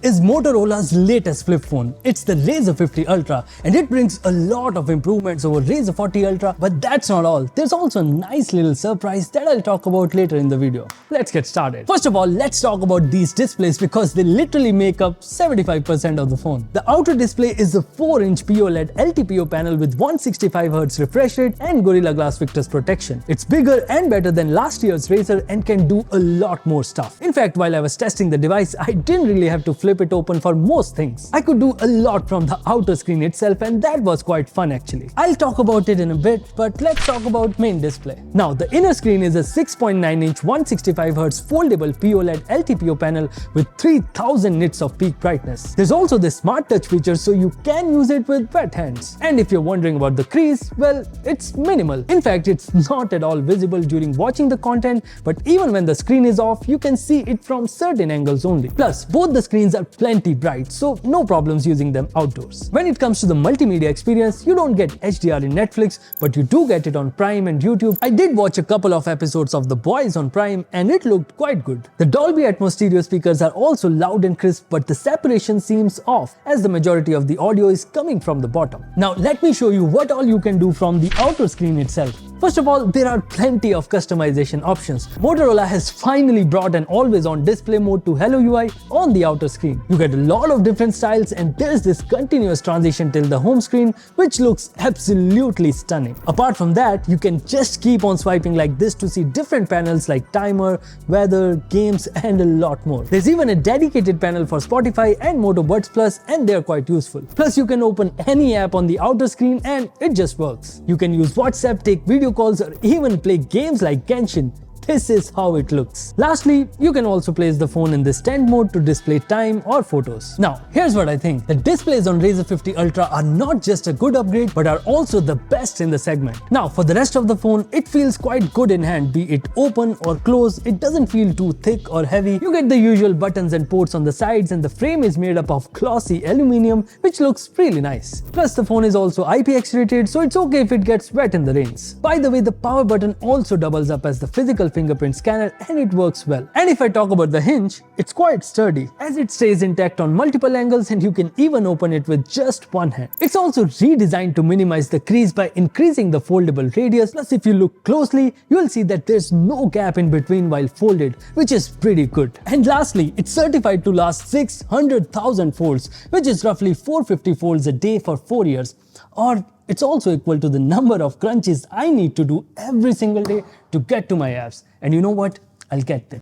is Motorola's latest flip phone. It's the Razr 50 Ultra and it brings a lot of improvements over Razr 40 Ultra, but that's not all. There's also a nice little surprise that I'll talk about later in the video. Let's get started. First of all, let's talk about these displays because they literally make up 75% of the phone. The outer display is a 4-inch POLED LTPO panel with 165Hz refresh rate and Gorilla Glass Victus protection. It's bigger and better than last year's Razr and can do a lot more stuff. In fact, while I was testing the device, I didn't really have to flip it open for most things. I could do a lot from the outer screen itself and that was quite fun actually. I'll talk about it in a bit, but let's talk about main display. Now, the inner screen is a 6.9-inch 165Hz foldable POLED LTPO panel with 3000 nits of peak brightness. There's also this smart touch feature so you can use it with wet hands. And if you're wondering about the crease, well, it's minimal. In fact, it's not at all visible during watching the content, but even when the screen is off, you can see it from certain angles only. Plus, both the screens are plenty bright, so no problems using them outdoors. When it comes to the multimedia experience, you don't get HDR in Netflix, but you do get it on Prime and YouTube. I did watch a couple of episodes of The Boys on Prime and it looked quite good. The Dolby Atmos stereo speakers are also loud and crisp, but the separation seems off as the majority of the audio is coming from the bottom. Now let me show you what all you can do from the outer screen itself. First of all, there are plenty of customization options. Motorola has finally brought an always-on display mode to Hello UI on the outer screen. You get a lot of different styles and there's this continuous transition till the home screen, which looks absolutely stunning. Apart from that, you can just keep on swiping like this to see different panels like timer, weather, games and a lot more. There's even a dedicated panel for Spotify and Moto Buds Plus and they're quite useful. Plus, you can open any app on the outer screen and it just works. You can use WhatsApp, take video calls or even play games like Genshin. This is how it looks. Lastly, you can also place the phone in the stand mode to display time or photos. Now, here's what I think. The displays on Razr 50 Ultra are not just a good upgrade, but are also the best in the segment. Now, for the rest of the phone, it feels quite good in hand, be it open or closed. It doesn't feel too thick or heavy. You get the usual buttons and ports on the sides and the frame is made up of glossy aluminum, which looks really nice. Plus, the phone is also IPX rated, so it's okay if it gets wet in the rains. By the way, the power button also doubles up as the physical fingerprint scanner and it works well. And if I talk about the hinge, it's quite sturdy as it stays intact on multiple angles and you can even open it with just one hand. It's also redesigned to minimize the crease by increasing the foldable radius. Plus, if you look closely, you'll see that there's no gap in between while folded, which is pretty good. And lastly, it's certified to last 600,000 folds, which is roughly 450 folds a day for 4 years. Or it's also equal to the number of crunches I need to do every single day to get to my apps. And you know what? I'll get them.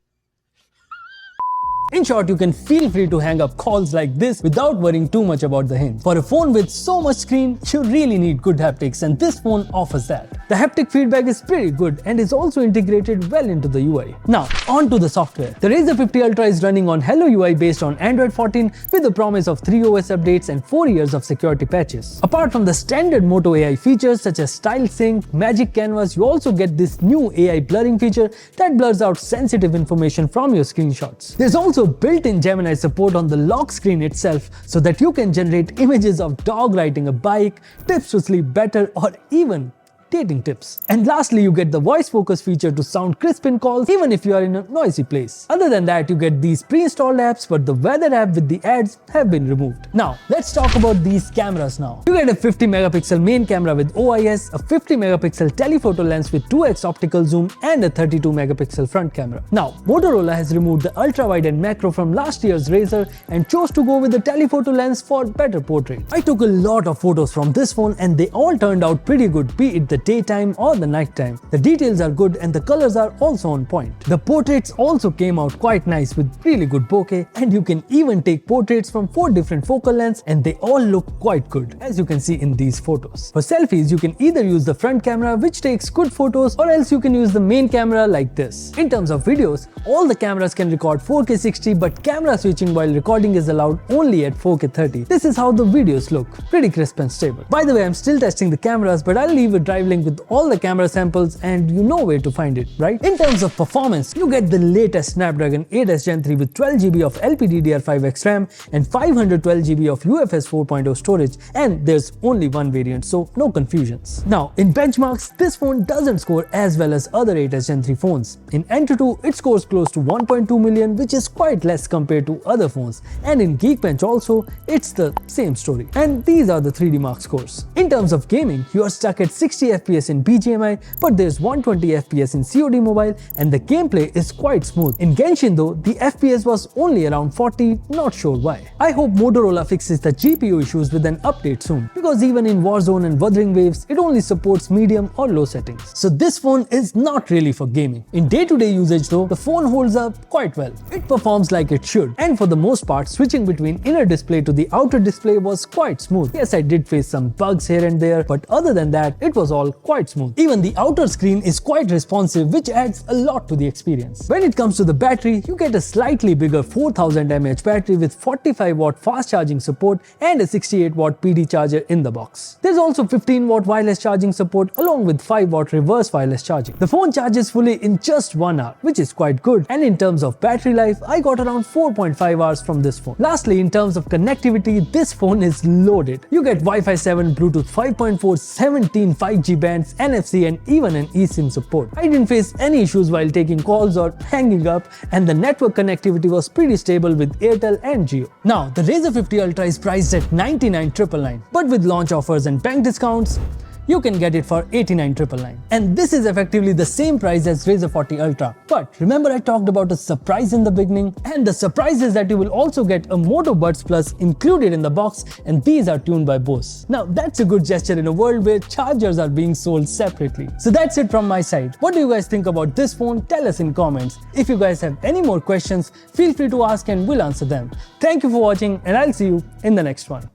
In short, you can feel free to hang up calls like this without worrying too much about the hinge. For a phone with so much screen, you really need good haptics and this phone offers that. The haptic feedback is pretty good and is also integrated well into the UI. Now, on to the software. The Razr 50 Ultra is running on Hello UI based on Android 14 with the promise of 3 OS updates and 4 years of security patches. Apart from the standard Moto AI features such as Style Sync, Magic Canvas, you also get this new AI blurring feature that blurs out sensitive information from your screenshots. There's also built-in Gemini support on the lock screen itself so that you can generate images of dog riding a bike, tips to sleep better or even dating tips. And lastly, you get the voice focus feature to sound crisp in calls even if you are in a noisy place. Other than that, you get these pre-installed apps, but the weather app with the ads have been removed. Now, let's talk about these cameras now. You get a 50 megapixel main camera with OIS, a 50 megapixel telephoto lens with 2x optical zoom and a 32 megapixel front camera. Now, Motorola has removed the ultra-wide and macro from last year's Razr and chose to go with the telephoto lens for better portrait. I took a lot of photos from this phone and they all turned out pretty good, be it the daytime or the nighttime. The details are good and the colors are also on point. The portraits also came out quite nice with really good bokeh and you can even take portraits from 4 different focal lengths and they all look quite good as you can see in these photos. For selfies, you can either use the front camera which takes good photos or else you can use the main camera like this. In terms of videos, all the cameras can record 4K 60 but camera switching while recording is allowed only at 4K 30. This is how the videos look, pretty crisp and stable. By the way, I'm still testing the cameras but I'll leave a drive link link with all the camera samples and you know where to find it, right? In terms of performance, you get the latest Snapdragon 8s Gen 3 with 12GB of LPDDR5X RAM and 512GB of UFS 4.0 storage, and there's only one variant, so no confusions. Now, in benchmarks, this phone doesn't score as well as other 8s Gen 3 phones. In Antutu, it scores close to 1.2 million, which is quite less compared to other phones, and in Geekbench also, it's the same story. And these are the 3D Mark scores. In terms of gaming, you are stuck at 60 FPS in BGMI, but there's 120 FPS in COD Mobile, and the gameplay is quite smooth. In Genshin though, the FPS was only around 40, not sure why. I hope Motorola fixes the GPU issues with an update soon, because even in Warzone and Wuthering Waves, it only supports medium or low settings. So this phone is not really for gaming. In day-to-day usage though, the phone holds up quite well. It performs like it should, and for the most part, switching between inner display to the outer display was quite smooth. Yes, I did face some bugs here and there, but other than that, it was all quite smooth. Even the outer screen is quite responsive, which adds a lot to the experience. When it comes to the battery, you get a slightly bigger 4000 mAh battery with 45W fast charging support and a 68W PD charger in the box. There's also 15W wireless charging support along with 5W reverse wireless charging. The phone charges fully in just 1 hour, which is quite good, and in terms of battery life, I got around 4.5 hours from this phone. Lastly, in terms of connectivity, this phone is loaded. You get Wi-Fi 7, Bluetooth 5.4, 17 5G bands, NFC, and even an eSIM support. I didn't face any issues while taking calls or hanging up, and the network connectivity was pretty stable with Airtel and Jio. Now, the Razr 50 Ultra is priced at 99,999, but with launch offers and bank discounts, you can get it for 89,999. And this is effectively the same price as Razr 40 Ultra. But remember I talked about a surprise in the beginning? And the surprise is that you will also get a Moto Buds Plus included in the box, and these are tuned by Bose. Now that's a good gesture in a world where chargers are being sold separately. So that's it from my side. What do you guys think about this phone? Tell us in comments. If you guys have any more questions, feel free to ask and we'll answer them. Thank you for watching, and I'll see you in the next one.